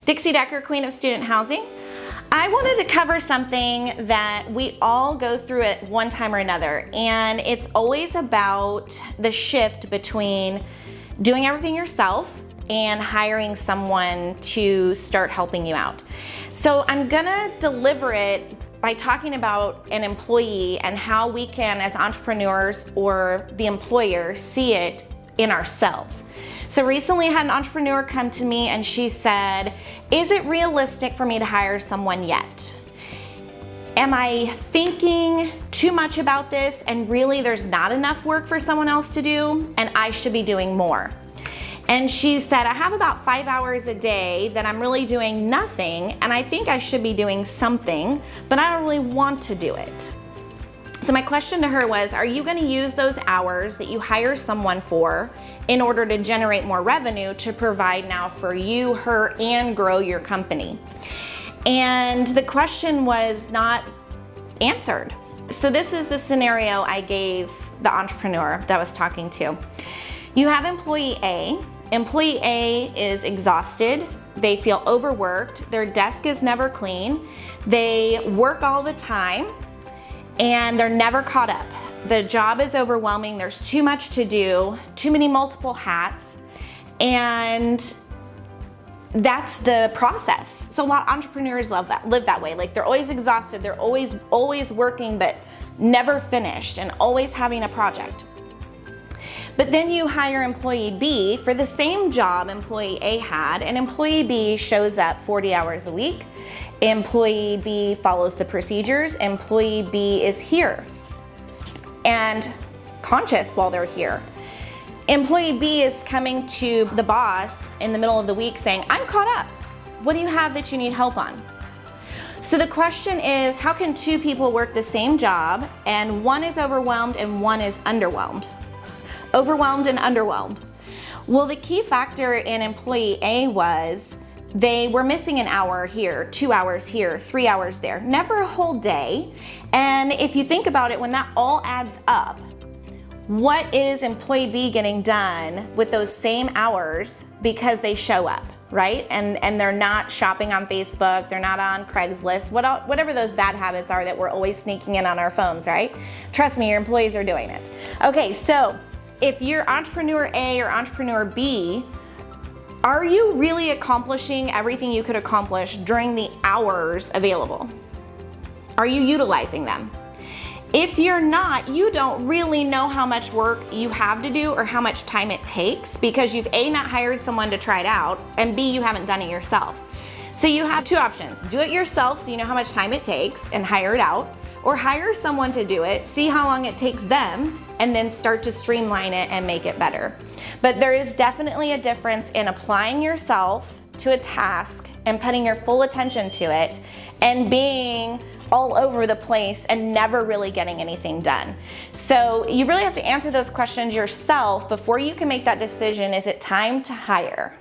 Dixie Decker, Queen of Student Housing. I wanted to cover something that we all go through at one time or another, and it's always about the shift between doing everything yourself and hiring someone to start helping you out. So I'm gonna deliver it by talking about an employee and how we can, as entrepreneurs or the employer, see it in ourselves. So recently I had an entrepreneur come to me and she said, is it realistic for me to hire someone yet? Am I thinking too much about this and really there's not enough work for someone else to do and I should be doing more? And she said, I have about 5 hours a day that I'm really doing nothing and I think I should be doing something, but I don't really want to do it. So my question to her was, are you going to use those hours that you hire someone for in order to generate more revenue to provide now for you, her, and grow your company? And the question was not answered. So this is the scenario I gave the entrepreneur that I was talking to. You have employee A. Employee A is exhausted. They feel overworked. Their desk is never clean. They work all the time and they're never caught up. The job is overwhelming. There's too much to do, too many multiple hats, and that's the process. So a lot of entrepreneurs live that way. Like they're always exhausted. They're always working, but never finished and always having a project. But then you hire employee B for the same job employee A had, and employee B shows up 40 hours a week. Employee B follows the procedures. Employee B is here and conscious while they're here. Employee B is coming to the boss in the middle of the week saying, I'm caught up. What do you have that you need help on? So the question is, how can two people work the same job and one is overwhelmed and one is underwhelmed? Overwhelmed and underwhelmed. Well, the key factor in employee A was they were missing an hour here, 2 hours here, 3 hours there, never a whole day. And if you think about it, when that all adds up, what is employee B getting done with those same hours because they show up, right? And they're not shopping on Facebook, they're not on Craigslist, whatever those bad habits are that we're always sneaking in on our phones, right? Trust me, your employees are doing it. Okay, so if you're entrepreneur A or entrepreneur B, are you really accomplishing everything you could accomplish during the hours available? Are you utilizing them? If you're not, you don't really know how much work you have to do or how much time it takes because you've A, not hired someone to try it out, and B, you haven't done it yourself. So you have two options. Do it yourself so you know how much time it takes and hire it out, or hire someone to do it, see how long it takes them, and then start to streamline it and make it better. But there is definitely a difference in applying yourself to a task and putting your full attention to it and being all over the place and never really getting anything done. So you really have to answer those questions yourself before you can make that decision. Is it time to hire?